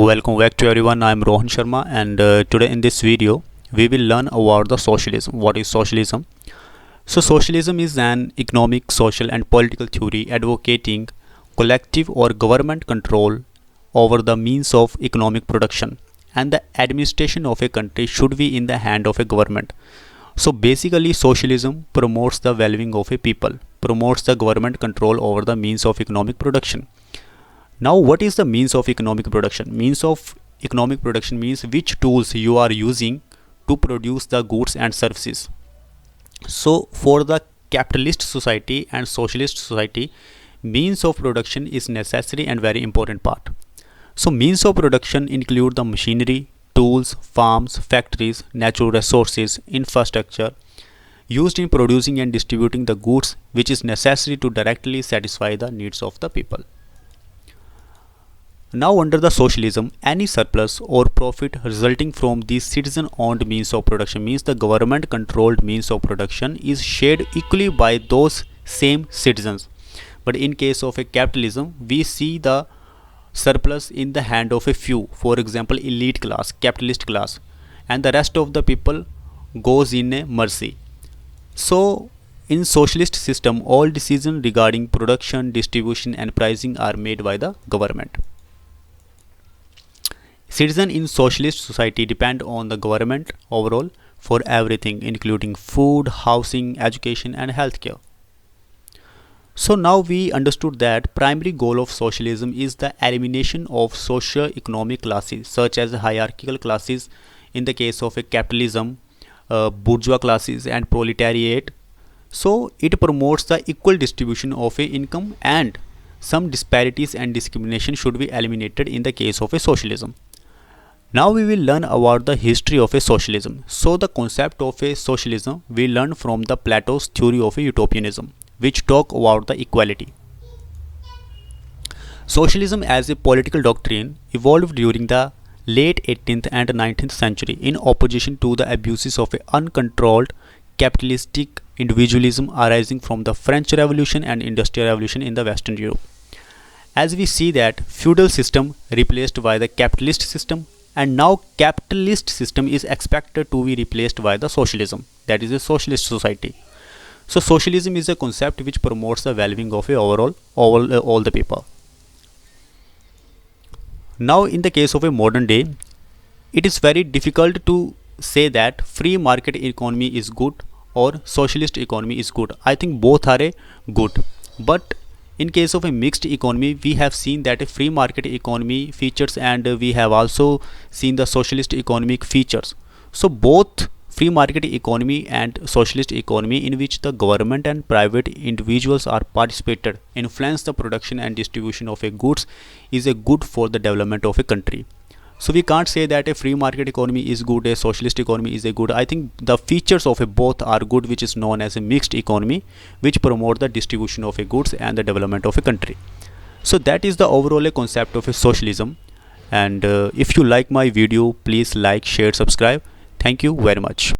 Welcome back to everyone. I am Rohan Sharma, and today in this video we will learn about the socialism. What is socialism? So socialism is an economic, social and political theory advocating collective or government control over the means of economic production, and the administration of a country should be in the hand of a government. So basically socialism promotes the well-being of a people, promotes the government control over the means of economic production. Now, what is the means of economic production? Means of economic production means which tools you are using to produce the goods and services. So, for the capitalist society and socialist society, means of production is necessary and very important part. So, means of production include the machinery, tools, farms, factories, natural resources, infrastructure used in producing and distributing the goods which is necessary to directly satisfy the needs of the people. Now, under the socialism, any surplus or profit resulting from these citizen-owned means of production means the government-controlled means of production is shared equally by those same citizens. But in case of a capitalism, we see the surplus in the hand of a few, for example, elite class, capitalist class, and the rest of the people goes in a mercy. So, in socialist system, all decisions regarding production, distribution, and pricing are made by the government. Citizens in socialist society depend on the government overall for everything, including food, housing, education and healthcare. So now we understood that primary goal of socialism is the elimination of socio-economic classes such as hierarchical classes in the case of a capitalism, bourgeois classes and proletariat. So it promotes the equal distribution of a income, and some disparities and discrimination should be eliminated in the case of a socialism. Now we will learn about the history of a socialism. So the concept of a socialism we learn from the Plato's theory of a utopianism, which talk about the equality. Socialism as a political doctrine evolved during the late 18th and 19th century in opposition to the abuses of a uncontrolled capitalistic individualism arising from the French Revolution and Industrial Revolution in the Western Europe. As we see that feudal system replaced by the capitalist system, and now capitalist system is expected to be replaced by the socialism, that is a socialist society. So socialism is a concept which promotes the well-being of a overall all the people. Now in the case of a modern day, it is very difficult to say that free market economy is good or socialist economy is good. I think both are a good, but in case of a mixed economy, we have seen that a free market economy features, and we have also seen the socialist economic features. So both free market economy and socialist economy in which the government and private individuals are participated influence the production and distribution of a goods is a good for the development of a country. So we can't say that a free market economy is good, a socialist economy is a good. I think the features of a both are good, which is known as a mixed economy, which promote the distribution of a goods and the development of a country. So that is the overall concept of a socialism. And if you like my video, please like, share, subscribe. Thank you very much.